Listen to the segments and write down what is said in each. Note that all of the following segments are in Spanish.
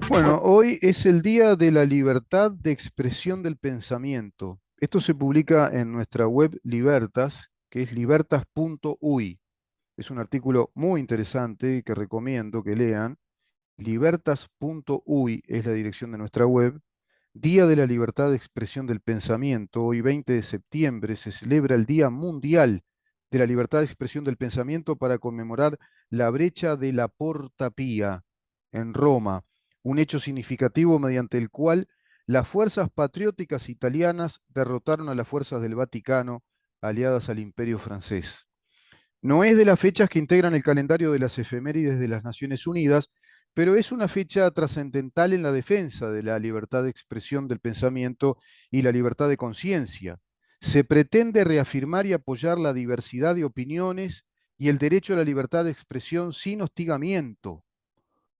Bueno, hoy es el Día de la Libertad de Expresión del Pensamiento. Esto se publica en nuestra web Libertas, que es libertas.uy. Es un artículo muy interesante que recomiendo que lean. Libertas.uy es la dirección de nuestra web. Día de la Libertad de Expresión del Pensamiento. Hoy, 20 de septiembre, se celebra el Día Mundial de la Libertad de Expresión del Pensamiento para conmemorar la brecha de la Porta Pía en Roma, un hecho significativo mediante el cual las fuerzas patrióticas italianas derrotaron a las fuerzas del Vaticano aliadas al Imperio francés. No es de las fechas que integran el calendario de las efemérides de las Naciones Unidas, pero es una fecha trascendental en la defensa de la libertad de expresión del pensamiento y la libertad de conciencia. Se pretende reafirmar y apoyar la diversidad de opiniones y el derecho a la libertad de expresión sin hostigamiento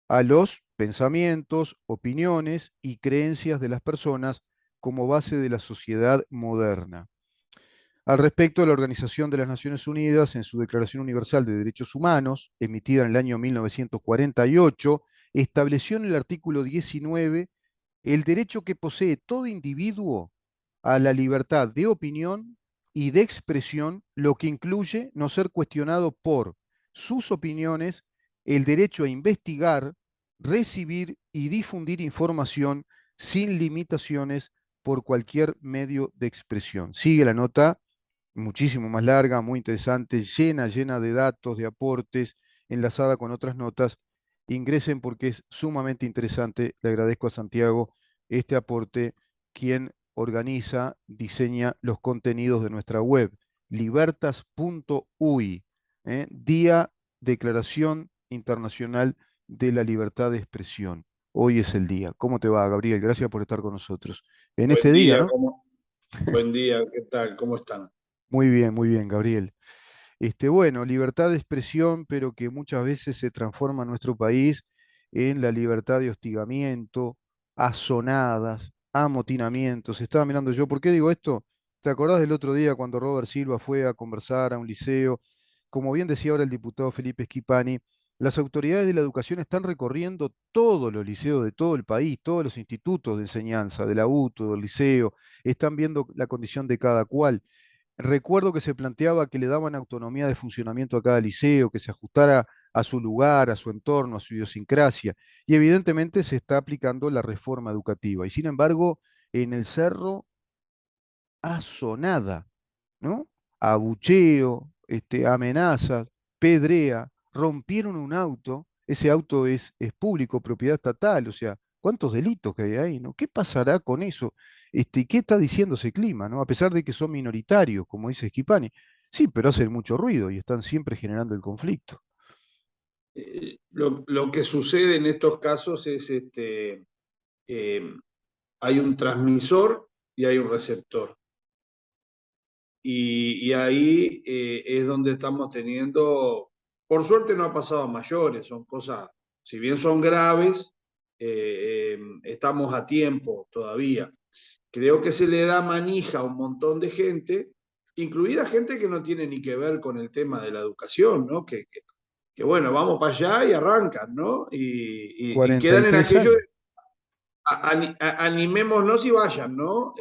a los pensamientos, opiniones y creencias de las personas como base de la sociedad moderna. Al respecto, la Organización de las Naciones Unidas, en su Declaración Universal de Derechos Humanos, emitida en el año 1948, estableció en el artículo 19 el derecho que posee todo individuo a la libertad de opinión y de expresión, lo que incluye no ser cuestionado por sus opiniones, el derecho a investigar, recibir y difundir información sin limitaciones por cualquier medio de expresión. Sigue la nota muchísimo más larga, muy interesante, llena de datos, de aportes, enlazada con otras notas. Ingresen porque es sumamente interesante. Le agradezco a Santiago este aporte, quien organiza, diseña los contenidos de nuestra web, libertas.uy, Día Declaración Internacional de la Libertad de Expresión. Hoy es el día. ¿Cómo te va, Gabriel? Gracias por estar con nosotros. En este Buen día, día, ¿no? ¿cómo? Buen día, ¿qué tal? ¿Cómo están? Muy bien, Gabriel. Bueno, libertad de expresión, pero que muchas veces se transforma en nuestro país en la libertad de hostigamiento, azonadas, amotinamientos. Estaba mirando yo, ¿por qué digo esto? ¿Te acordás del otro día cuando Robert Silva fue a conversar a un liceo? Como bien decía ahora el diputado Felipe Schipani, las autoridades de la educación están recorriendo todos los liceos de todo el país, todos los institutos de enseñanza, de la UTO, del liceo, están viendo la condición de cada cual. Recuerdo que se planteaba que le daban autonomía de funcionamiento a cada liceo, que se ajustara a su lugar, a su entorno, a su idiosincrasia. Y evidentemente se está aplicando la reforma educativa. Y sin embargo, en el Cerro, asonada, ¿no? Abucheo, amenazas, pedrea, rompieron un auto, ese auto es público, propiedad estatal, o sea, ¿cuántos delitos que hay ahí, ¿no? ¿Qué pasará con eso? ¿Qué está diciendo ese clima, ¿no? A pesar de que son minoritarios, como dice Schipani, sí, pero hacen mucho ruido y están siempre generando el conflicto. Lo que sucede en estos casos es, hay un transmisor y hay un receptor. Y ahí es donde estamos teniendo, por suerte no ha pasado a mayores, son cosas, si bien son graves, estamos a tiempo todavía. Creo que se le da manija a un montón de gente, incluida gente que no tiene ni que ver con el tema de la educación, ¿no? Que bueno, vamos para allá y arrancan, ¿no? Y Cuarenta y quedan en tres aquello años. de animémonos y vayan, ¿no?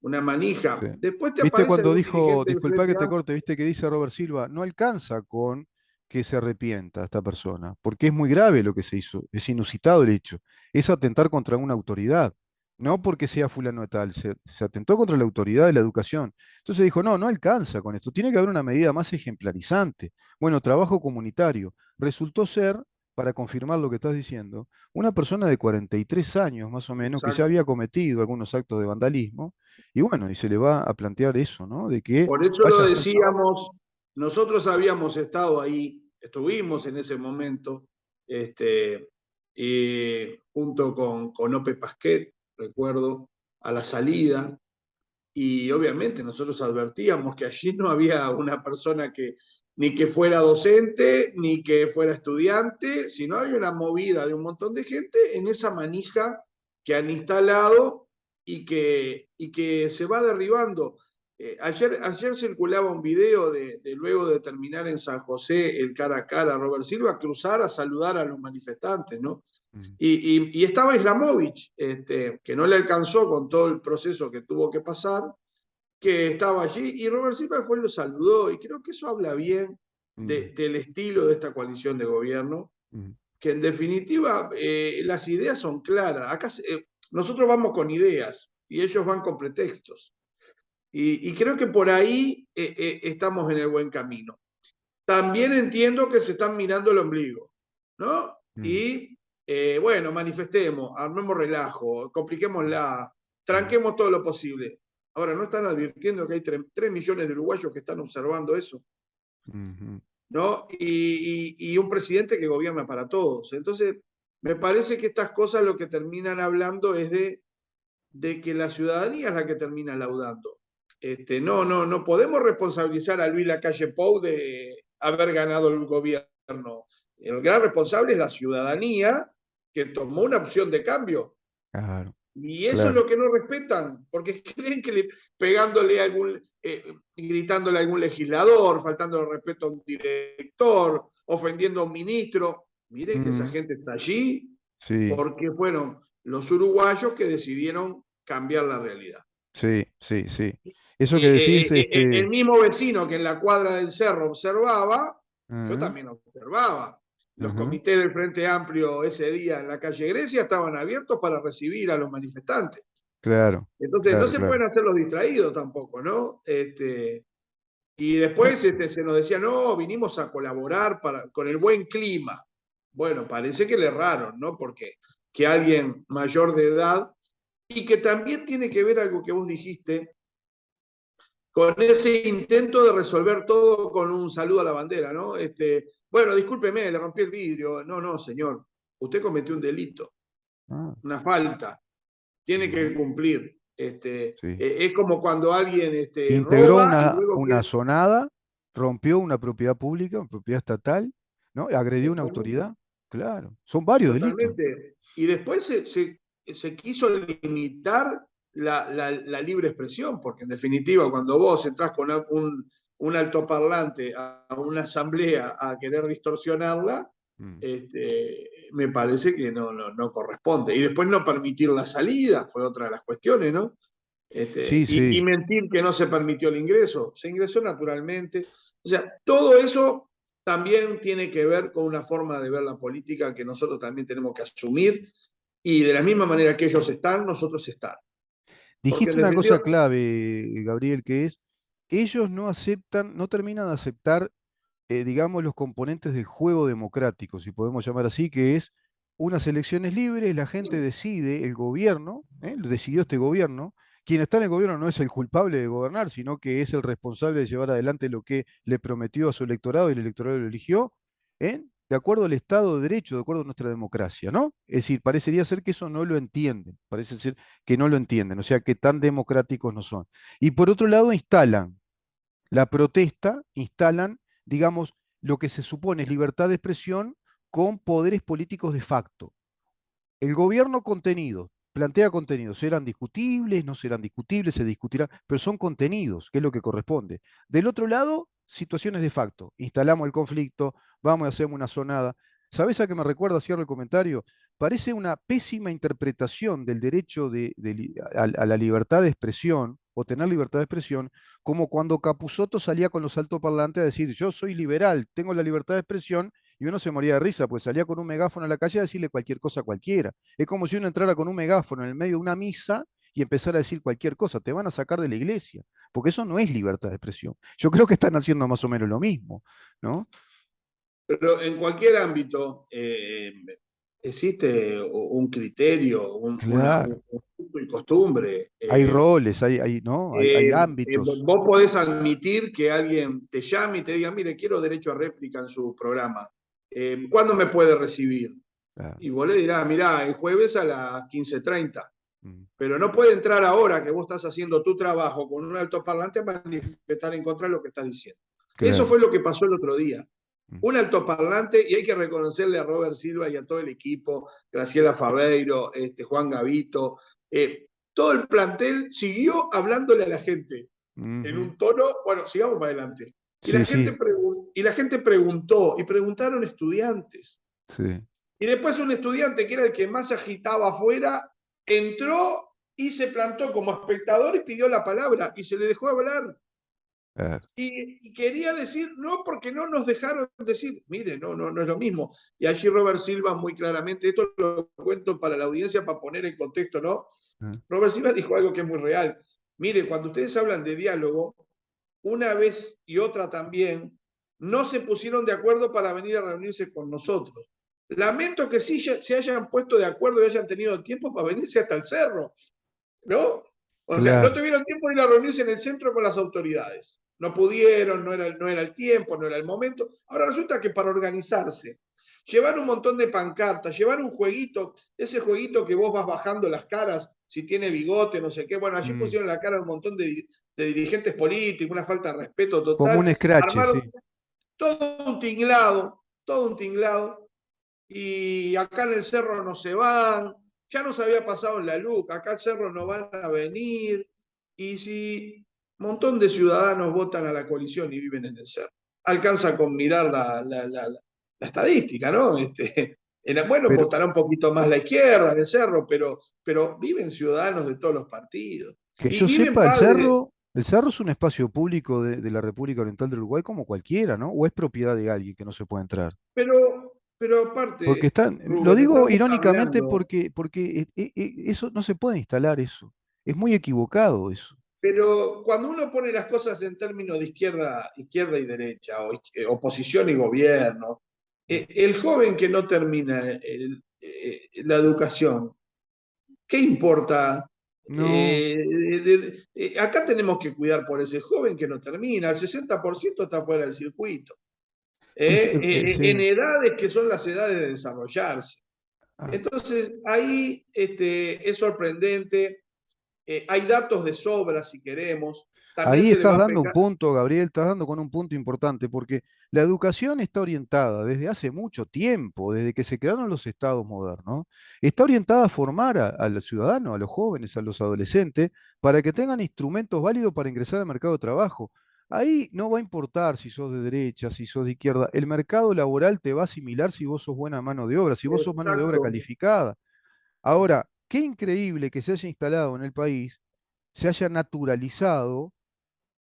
Una Sí. manija. Después te ¿Viste aparece cuando algún dijo, dirigente del disculpa que Frente te Amplio. corte, viste que dice Robert Silva, no alcanza con que se arrepienta esta persona, porque es muy grave lo que se hizo, es inusitado el hecho, es atentar contra una autoridad, no porque sea fulano de tal, se atentó contra la autoridad de la educación. Entonces dijo, no, no alcanza con esto, tiene que haber una medida más ejemplarizante. Bueno, trabajo comunitario. Resultó ser, para confirmar lo que estás diciendo, una persona de 43 años más o menos que ya Exacto. había cometido algunos actos de vandalismo y bueno, y se le va a plantear eso, ¿no? De que Por eso lo vaya a ser trabajo. decíamos, nosotros habíamos estado ahí, estuvimos en ese momento, junto con Ope Pasquet, recuerdo, a la salida, y obviamente nosotros advertíamos que allí no había una persona que ni que fuera docente, ni que fuera estudiante, sino había una movida de un montón de gente en esa manija que han instalado y que se va derribando. Ayer circulaba un video de luego de terminar en San José el cara a cara, Robert Silva cruzar a saludar a los manifestantes, ¿no? Mm, Y estaba Islamovich, que no le alcanzó con todo el proceso que tuvo que pasar, que estaba allí, y Robert Silva fue y lo saludó, y creo que eso habla bien mm, del estilo de esta coalición de gobierno, mm, que en definitiva las ideas son claras. Acá nosotros vamos con ideas y ellos van con pretextos. Y creo que por ahí estamos en el buen camino. También entiendo que se están mirando el ombligo, ¿no? mm, Y bueno, manifestemos, armemos relajo, compliquémosla, mm, tranquemos todo lo posible. Ahora, ¿no están advirtiendo que hay 3 millones de uruguayos que están observando eso? mm, ¿No? Y un presidente que gobierna para todos. Entonces, me parece que estas cosas lo que terminan hablando es de que la ciudadanía es la que termina laudando. No podemos responsabilizar a Luis Lacalle Pou de haber ganado el gobierno. El gran responsable es la ciudadanía que tomó una opción de cambio. claro, Y eso es claro. lo que no respetan, porque creen que pegándole a algún, gritándole a algún legislador, faltando el respeto a un director, ofendiendo a un ministro. Miren que esa Mm, gente está allí sí, porque fueron los uruguayos que decidieron cambiar la realidad. sí, sí, sí. Eso que Y decís, el mismo vecino que en la cuadra del cerro observaba, yo ah, también observaba. Los ajá, comités del Frente Amplio ese día en la calle Grecia estaban abiertos para recibir a los manifestantes. claro, Entonces, no claro, se claro. pueden hacer los distraídos tampoco, ¿no? Y después se nos decía, no, vinimos a colaborar con el buen clima. Bueno, parece que le erraron, ¿no? Porque que alguien mayor de edad, y que también tiene que ver algo que vos dijiste, con ese intento de resolver todo con un saludo a la bandera, ¿no? Bueno, discúlpeme, le rompí el vidrio. No, no, señor, usted cometió un delito, Ah, una falta, tiene que ujú, cumplir. sí. Es como cuando alguien Integró roba y luego una quiere... zonada, rompió una propiedad pública, una propiedad estatal, ¿no? Agredió una Totalmente. autoridad. Claro, son varios delitos. Totalmente. Y después se quiso limitar la libre expresión, porque en definitiva, cuando vos entrás con un altoparlante a una asamblea a querer distorsionarla, Mm. me parece que no corresponde. Y después no permitir la salida fue otra de las cuestiones, ¿no? Sí, Y sí. mentir que no se permitió el ingreso. Se ingresó naturalmente. O sea, todo eso también tiene que ver con una forma de ver la política que nosotros también tenemos que asumir y de la misma manera que ellos están, nosotros estar. Porque en Dijiste una cosa definitiva, clave, Gabriel, que es, ellos no aceptan, no terminan de aceptar, digamos, los componentes del juego democrático, si podemos llamar así, que es unas elecciones libres, la gente decide, el gobierno, lo decidió este gobierno, quien está en el gobierno no es el culpable de gobernar, sino que es el responsable de llevar adelante lo que le prometió a su electorado y el electorado lo eligió, de acuerdo al Estado de Derecho, de acuerdo a nuestra democracia, ¿no? Es decir, parecería ser que eso no lo entienden, parece ser que no lo entienden, o sea, que tan democráticos no son. Y por otro lado, instalan la protesta, instalan, digamos, lo que se supone es libertad de expresión con poderes políticos de facto. El gobierno contenido, plantea contenidos, serán discutibles, no serán discutibles, se discutirán, pero son contenidos, que es lo que corresponde. Del otro lado, situaciones de facto. Instalamos el conflicto, vamos y hacemos una zonada. ¿Sabes a qué me recuerda? Cierro el comentario. Parece una pésima interpretación del derecho a la libertad de expresión o tener libertad de expresión, como cuando Capusotto salía con los altoparlantes a decir, yo soy liberal, tengo la libertad de expresión, y uno se moría de risa, pues salía con un megáfono a la calle a decirle cualquier cosa a cualquiera. Es como si uno entrara con un megáfono en el medio de una misa y empezara a decir cualquier cosa, te van a sacar de la iglesia, porque eso no es libertad de expresión. Yo creo que están haciendo más o menos lo mismo, ¿no? pero en cualquier ámbito existe un criterio, Claro. un punto y costumbre. Hay roles, ¿no? Hay ámbitos. Vos podés admitir que alguien te llame y te diga, mire, quiero derecho a réplica en su programa. ¿Cuándo me puede recibir? Claro. Y vos le dirás, mirá, el jueves a las 15:30. Mm. Pero no puede entrar ahora que vos estás haciendo tu trabajo con un altoparlante a manifestar en contra de lo que estás diciendo. Eso Claro. fue lo que pasó el otro día. Mm. Un altoparlante, y hay que reconocerle a Robert Silva y a todo el equipo, Graciela Fabeiro, Juan Gavito, todo el plantel siguió hablándole a la gente. en Ujú. un tono, bueno, sigamos para adelante. Sí, sí, Y la gente preguntó, y preguntaron estudiantes. sí. Y después un estudiante que era el que más agitaba afuera, entró y se plantó como espectador y pidió la palabra y se le dejó hablar. Claro. Y quería decir, no, porque no nos dejaron decir, mire, no es lo mismo. Y allí Robert Silva muy claramente, esto lo cuento para la audiencia para poner en contexto, ¿no? Ah, Robert Silva dijo algo que es muy real. Mire, cuando ustedes hablan de diálogo, una vez y otra también, no se pusieron de acuerdo para venir a reunirse con nosotros. Lamento que sí se hayan puesto de acuerdo y hayan tenido tiempo para venirse hasta el cerro, ¿no? O sea, no claro. tuvieron tiempo de ir a reunirse en el centro con las autoridades. No pudieron, no era el tiempo, no era el momento. Ahora resulta que para organizarse, llevar un montón de pancartas, llevar un jueguito, ese jueguito que vos vas bajando las caras, si tiene bigote, no sé qué. Bueno, allí Mm. pusieron la cara un montón de dirigentes políticos, una falta de respeto Como total. un scratch, Armaron sí. todo un tinglado, y acá en el cerro no se van, ya nos había pasado en la luz, acá el cerro no van a venir, y si un montón de ciudadanos votan a la coalición y viven en el cerro, alcanza con mirar la estadística, ¿no? Bueno, Pero, votará un poquito más la izquierda en el cerro, pero viven ciudadanos de todos los partidos, que y yo viven sepa, padres, el cerro es un espacio público de la República Oriental del Uruguay como cualquiera, ¿no? ¿O es propiedad de alguien que no se puede entrar? pero Porque aparte, están, lo Rubén, digo estamos irónicamente hablando. porque eso no se puede instalar eso. Es muy equivocado eso. Pero cuando uno pone las cosas en términos de izquierda y derecha, o oposición y gobierno, el joven que no termina la educación, ¿qué importa? No, Acá tenemos que cuidar por ese joven que no termina, el 60% está fuera del circuito, en sí. edades que son las edades de desarrollarse. Ah, Entonces, ahí es sorprendente. Hay datos de sobra, si queremos. También ahí se le estás va a dando un pecar. punto, Gabriel, estás dando con un punto importante, porque la educación está orientada desde hace mucho tiempo, desde que se crearon los estados modernos, está orientada a formar al ciudadano, a los jóvenes, a los adolescentes, para que tengan instrumentos válidos para ingresar al mercado de trabajo. Ahí no va a importar si sos de derecha, si sos de izquierda, el mercado laboral te va a asimilar si vos sos buena mano de obra, si vos sos mano de obra Exacto. calificada. Ahora, qué increíble que se haya instalado en el país, se haya naturalizado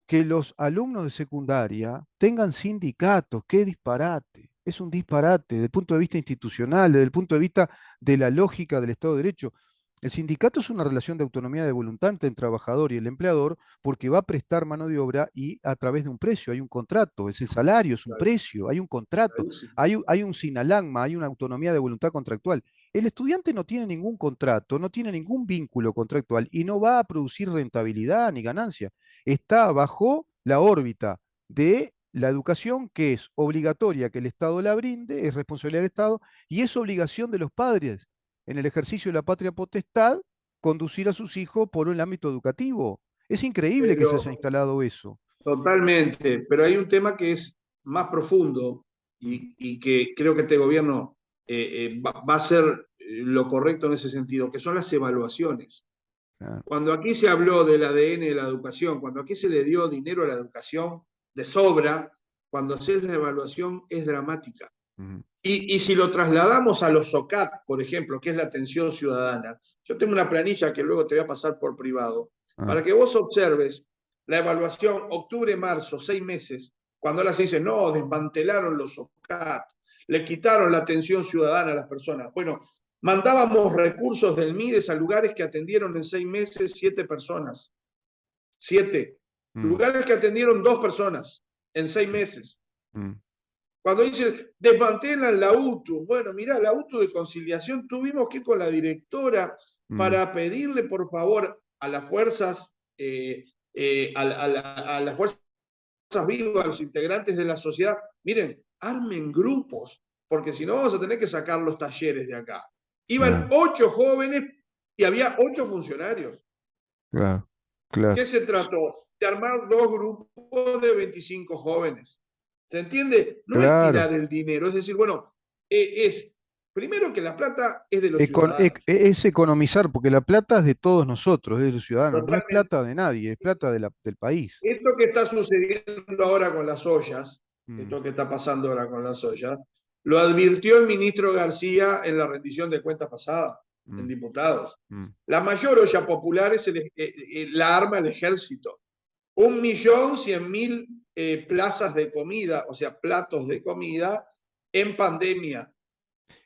que los alumnos de secundaria tengan sindicatos. ¡Qué disparate! Es un disparate desde el punto de vista institucional, desde el punto de vista de la lógica del Estado de Derecho. El sindicato es una relación de autonomía de voluntad entre el trabajador y el empleador porque va a prestar mano de obra y a través de un precio, hay un contrato, es el salario, es un precio, hay un contrato, hay un sinalagma, hay una autonomía de voluntad contractual. El estudiante no tiene ningún contrato, no tiene ningún vínculo contractual y no va a producir rentabilidad ni ganancia, está bajo la órbita de la educación que es obligatoria que el Estado la brinde, es responsabilidad del Estado y es obligación de los padres en el ejercicio de la patria potestad conducir a sus hijos por el ámbito educativo. Es increíble que se haya Pero instalado eso. totalmente. Pero hay un tema que es más profundo Mm, y que creo que este gobierno va a hacer lo correcto en ese sentido, que son las evaluaciones. claro, Cuando aquí se habló del ADN de la educación, cuando aquí se le dio dinero a la educación de sobra, cuando haces la evaluación es dramática. mm, Y si lo trasladamos a los SOCAT, por ejemplo, que es la atención ciudadana, yo tengo una planilla que luego te voy a pasar por privado, ah, para que vos observes la evaluación octubre-marzo, 6 meses, cuando ahora se dice, no, desmantelaron los SOCAT, le quitaron la atención ciudadana a las personas. Bueno, mandábamos recursos del MIDES a lugares que atendieron en 6 meses 7 personas. 7. mm, Lugares que atendieron 2 personas en 6 meses. mm, Cuando dice desmantelan la UTU, bueno, mirá, la UTU de conciliación, tuvimos que ir con la directora mm, para pedirle, por favor, a las fuerzas, a las fuerzas vivas, a los integrantes de la sociedad, miren, armen grupos, porque si no vamos a tener que sacar los talleres de acá. Iban claro, 8 jóvenes y había 8 funcionarios. claro, claro, ¿Qué se trató? De armar 2 grupos de 25 jóvenes. ¿Se entiende? No es claro. tirar el dinero, es decir, bueno, es primero que la plata es de los ciudadanos. Es economizar, porque la plata es de todos nosotros, es de los ciudadanos, no es Totalmente. plata de nadie, es plata del país. Esto que está sucediendo ahora con las ollas, Mm, esto que está pasando ahora con las ollas, lo advirtió el ministro García en la rendición de cuentas pasada, en mm, diputados. mm. La mayor olla popular es la arma el ejército. 1.100.000 plazas de comida, o sea, platos de comida, en pandemia.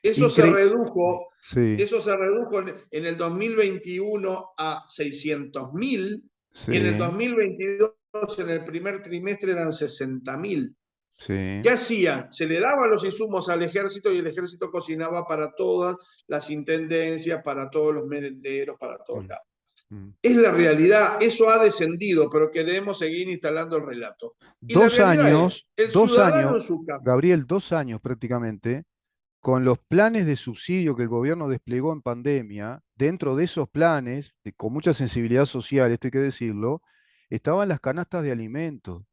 Eso se Incre- redujo, sí, eso se redujo en el 2021 a 600.000 y en el sí, 2022 en el primer trimestre eran 60.000. sí. ¿Qué hacían? Se le daban los insumos al ejército y el ejército cocinaba para todas las intendencias, para todos los merenderos, para todos Mm, lados. mm. Es la realidad, eso ha descendido, pero queremos seguir instalando el relato. Y la realidad es, el Dos ciudadano años, en su casa, Gabriel, 2 años prácticamente, con los planes de subsidio que el gobierno desplegó en pandemia, dentro de esos planes, con mucha sensibilidad social, esto hay que decirlo, estaban las canastas de alimentos.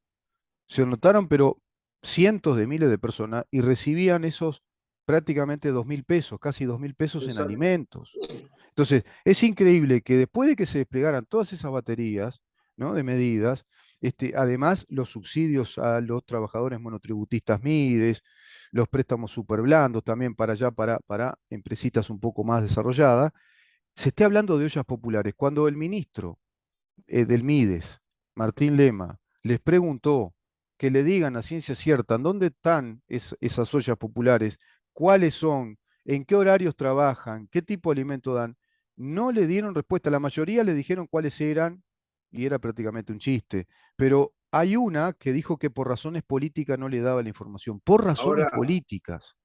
Se anotaron, pero cientos de miles de personas y recibían esos prácticamente 2.000 pesos, casi 2.000 pesos en exacto. alimentos. Entonces, es increíble que después de que se desplegaran todas esas baterías, ¿no?, de medidas, además los subsidios a los trabajadores monotributistas MIDES, los préstamos super blandos también para allá, para empresitas un poco más desarrolladas, se esté hablando de ollas populares. Cuando el ministro del MIDES, Martín Lema, les preguntó que le digan a ciencia cierta en dónde están esas ollas populares, cuáles son, en qué horarios trabajan, qué tipo de alimento dan, no le dieron respuesta. La mayoría le dijeron cuáles eran y era prácticamente un chiste. Pero hay una que dijo que por razones políticas no le daba la información, por razones Ahora, políticas,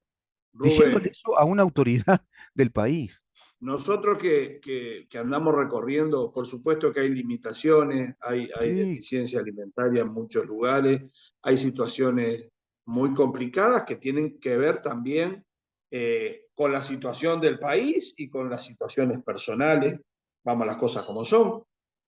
diciéndole Rubén, eso a una autoridad del país. nosotros que andamos recorriendo, por supuesto que hay limitaciones, hay Sí, deficiencia alimentaria en muchos lugares, hay situaciones muy complicadas que tienen que ver también con la situación del país y con las situaciones personales. Vamos a las cosas como son.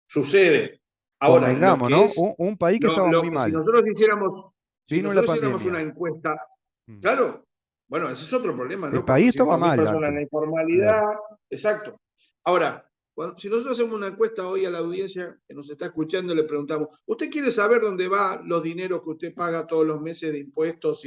Sucede. Ahora, convengamos, ¿no? Un país que estaba muy si mal. nosotros hiciéramos, si Vino la nosotros hiciéramos una pandemia. encuesta, Mm. claro, bueno, ese es otro problema, El ¿no? país estaba 400.000 mal personas en antes. la Claro. informalidad, exacto. Ahora, si nosotros hacemos una encuesta hoy a la audiencia que nos está escuchando, le preguntamos, ¿usted quiere saber dónde van los dineros que usted paga todos los meses de impuestos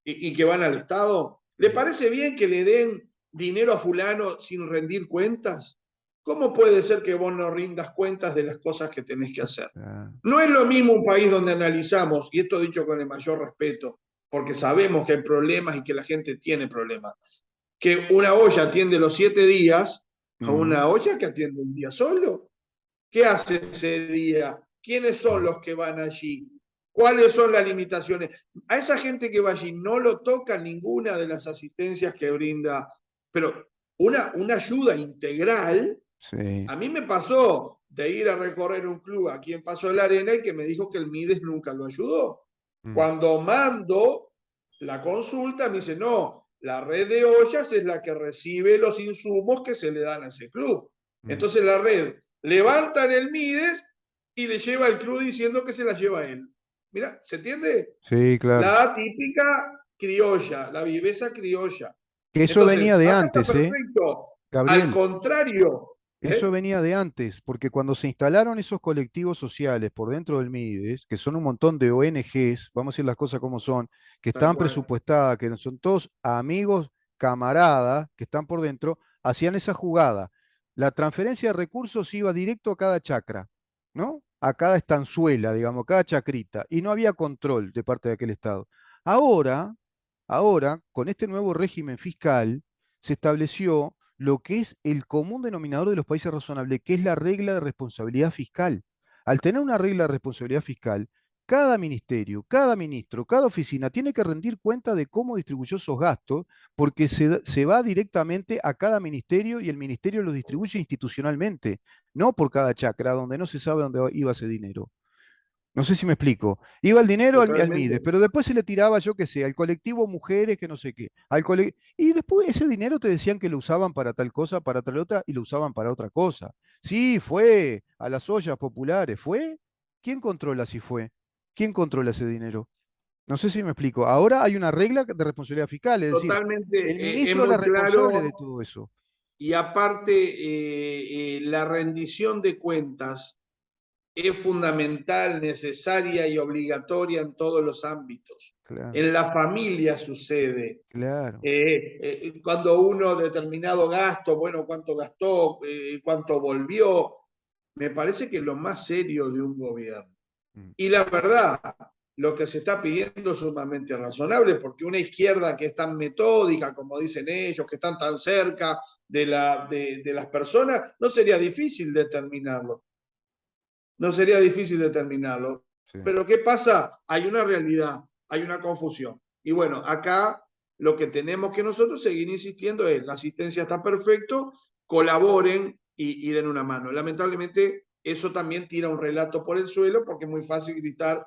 y que van al Estado? ¿Le Mm. parece bien que le den dinero a fulano sin rendir cuentas? ¿Cómo puede ser que vos no rindas cuentas de las cosas que tenés que hacer? Ah, No es lo mismo un país donde analizamos, y esto dicho con el mayor respeto, porque sabemos que hay problemas y que la gente tiene problemas, que una olla atiende los 7 días a mm, una olla que atiende un día solo. ¿Qué hace ese día? ¿Quiénes son mm. los que van allí? ¿Cuáles son las limitaciones? A esa gente que va allí no lo toca ninguna de las asistencias que brinda, pero una ayuda integral. Sí. A mí me pasó de ir a recorrer un club aquí en Paso de la Arena y que me dijo que el MIDES nunca lo ayudó. Mm, Cuando mando la consulta, me dice, no, la red de ollas es la que recibe los insumos que se le dan a ese club. mm. Entonces la red levanta en el MIDES y le lleva al club diciendo que se la lleva él. Mira, ¿se entiende? Sí, claro. La típica criolla, la viveza criolla. Que eso venía Entonces, de acá está antes, ¿eh? perfecto. Al Gabriel, contrario, eso ¿eh? venía de antes, porque cuando se instalaron esos colectivos sociales por dentro del MIDES, que son un montón de ONGs, vamos a decir las cosas como son, que Tal están cual. presupuestadas, que son todos amigos, camaradas, que están por dentro, hacían esa jugada. La transferencia de recursos iba directo a cada chacra, ¿no? A cada estanzuela, digamos, cada chacrita, y no había control de parte de aquel Estado. Ahora, ahora, con este nuevo régimen fiscal, se estableció lo que es el común denominador de los países razonables, que es la regla de responsabilidad fiscal. Al tener una regla de responsabilidad fiscal, cada ministerio, cada ministro, cada oficina tiene que rendir cuenta de cómo distribuyó esos gastos, porque se va directamente a cada ministerio y el ministerio los distribuye institucionalmente, no por cada chacra, donde no se sabe dónde iba ese dinero. No sé si me explico. Iba el dinero al Totalmente. MIDES, pero después se le tiraba, yo qué sé, al colectivo mujeres, que no sé qué. Y después ese dinero te decían que lo usaban para tal cosa, para tal otra, y lo usaban para otra cosa. Sí, fue a las ollas populares. ¿Fue? ¿Quién controla si fue? ¿Quién controla ese dinero? No sé si me explico. Ahora hay una regla de responsabilidad fiscal, es decir, el Totalmente, es ministro es la muy responsable de claro todo eso. y aparte la rendición de cuentas es fundamental, necesaria y obligatoria en todos los ámbitos. Claro, En la familia sucede. claro. Cuando uno determinado gasto, bueno, cuánto gastó, cuánto volvió, me parece que es lo más serio de un gobierno. Mm. Y la verdad, lo que se está pidiendo es sumamente razonable, porque una izquierda que es tan metódica, como dicen ellos, que están tan cerca de las personas, no sería difícil determinarlo. No sería difícil determinarlo. Sí. Pero ¿qué pasa? Hay una realidad, hay una confusión. Y bueno, acá lo que tenemos que nosotros seguir insistiendo es, la asistencia está perfecto, colaboren y den una mano. Lamentablemente, eso también tira un relato por el suelo, porque es muy fácil gritar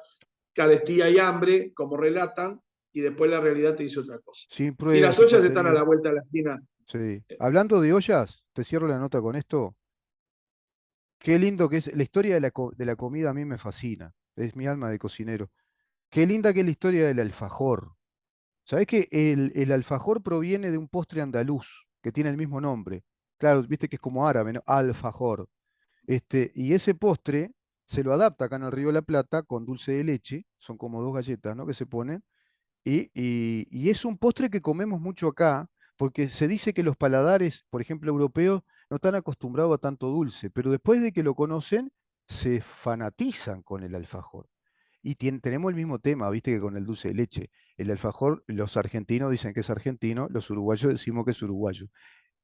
carestía y hambre, como relatan, y después la realidad te dice otra cosa. Sin Y pruebas, las sin ollas están a contenido. la vuelta de la esquina. Sí. Hablando de ollas, te cierro la nota con esto. Qué lindo que es. La historia de la comida a mí me fascina. Es mi alma de cocinero. Qué linda que es la historia del alfajor. ¿Sabés que el alfajor proviene de un postre andaluz que tiene el mismo nombre? Claro, viste que es como árabe, ¿no? Alfajor. Y ese postre se lo adapta acá en el Río de la Plata con dulce de leche. Son como dos galletas, ¿no? Que se ponen. Y es un postre que comemos mucho acá, porque se dice que los paladares, por ejemplo, europeos, no están acostumbrados a tanto dulce, pero después de que lo conocen, se fanatizan con el alfajor. Y tenemos el mismo tema, viste, que con el dulce de leche. El alfajor, los argentinos dicen que es argentino, los uruguayos decimos que es uruguayo.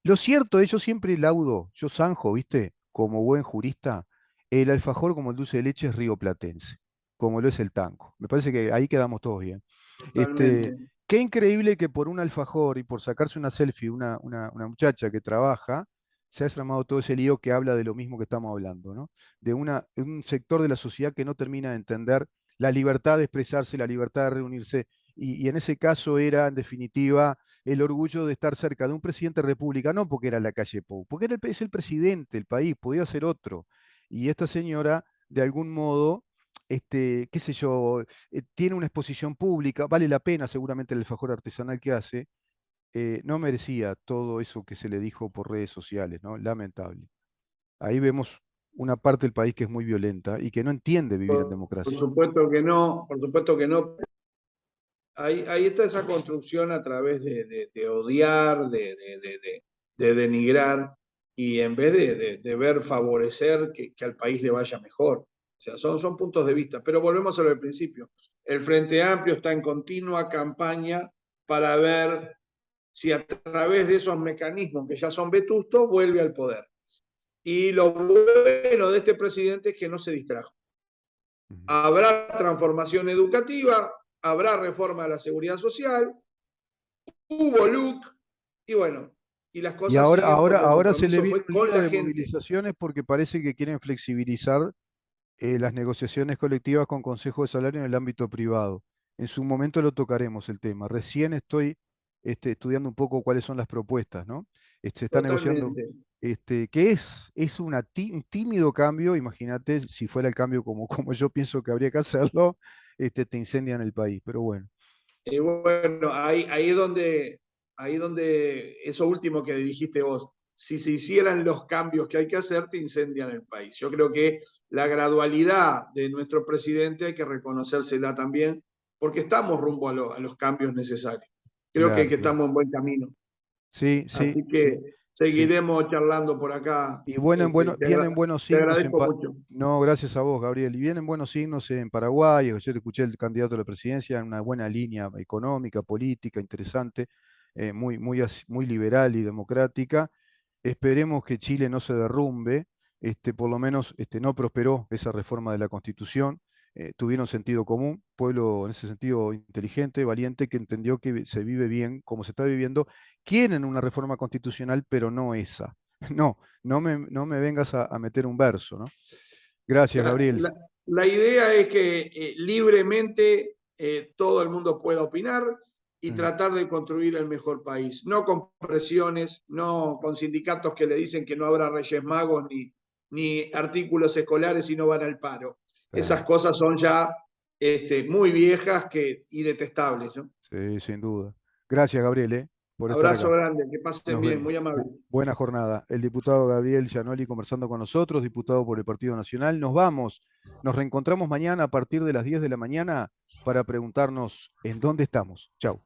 Lo cierto es, yo siempre laudo, yo zanjo, viste, como buen jurista, el alfajor como el dulce de leche es rioplatense, como lo es el tango. Me parece que ahí quedamos todos bien. Totalmente. Qué increíble que por un alfajor y por sacarse una selfie una muchacha que trabaja, se ha armado todo ese lío que habla de lo mismo que estamos hablando, ¿no? De un sector de la sociedad que no termina de entender la libertad de expresarse, la libertad de reunirse, y en ese caso era, en definitiva, el orgullo de estar cerca de un presidente de república, no porque era la calle Pou, porque es el presidente del país, podía ser otro. Y esta señora, de algún modo, qué sé yo, tiene una exposición pública, vale la pena seguramente el alfajor artesanal que hace, no merecía todo eso que se le dijo por redes sociales, ¿no? Lamentable. Ahí vemos una parte del país que es muy violenta y que no entiende vivir en Por democracia. supuesto que no, por supuesto que no. Ahí está esa construcción a través de odiar, de denigrar, y en vez de ver favorecer que al país le vaya mejor. O sea, son puntos de vista. Pero volvemos a lo del principio. El Frente Amplio está en continua campaña para ver si a través de esos mecanismos que ya son vetustos vuelve al poder. Y lo bueno de este presidente es que no se distrajo. Ujú. Habrá transformación educativa, habrá reforma de la seguridad social, hubo look, y bueno, y las Y cosas siguen porque el ahora se le compromiso viene fue un con lío la de gente. movilizaciones porque parece que quieren flexibilizar las negociaciones colectivas con Consejo de Salario en el ámbito privado. En su momento lo tocaremos el tema. Recién estoy estudiando un poco cuáles son las propuestas, ¿no? Se está negociando, Totalmente. que es un tímido cambio, imagínate si fuera el cambio como, como yo pienso que habría que hacerlo, te incendian el país, pero bueno, Bueno, ahí donde eso último que dijiste vos, si se hicieran los cambios que hay que hacer, te incendian el país. Yo creo que la gradualidad de nuestro presidente hay que reconocérsela también, porque estamos rumbo a los cambios necesarios. Creo claro, que claro. estamos en buen camino. Sí, sí, Así sí, que sí. seguiremos charlando por acá. Y bueno, vienen buenos Te signos agradezco mucho. No, gracias a vos, Gabriel. Y vienen buenos signos en Paraguay. Ayer escuché el candidato a la presidencia en una buena línea económica, política, interesante, muy liberal y democrática. Esperemos que Chile no se derrumbe. Por lo menos no prosperó esa reforma de la Constitución. Tuvieron sentido común, pueblo en ese sentido inteligente, valiente, que entendió que se vive bien como se está viviendo. Quieren una reforma constitucional, pero no esa. No, no me vengas a meter un verso, ¿no? Gracias, La, Gabriel. la- la idea es que libremente todo el mundo pueda opinar y Mm, tratar de construir el mejor país, no con presiones, no con sindicatos que le dicen que no habrá Reyes Magos ni artículos escolares si no van al paro. Esas claro. cosas son ya muy viejas y detestables, ¿no? Sí, sin duda. Gracias, Gabriel, por estar Abrazo acá. grande, que pasen Nos bien, vemos. muy amable. Buena jornada. El diputado Gabriel Gianoli conversando con nosotros, diputado por el Partido Nacional. Nos vamos. Nos reencontramos mañana a partir de las 10 de la mañana para preguntarnos en dónde estamos. Chau.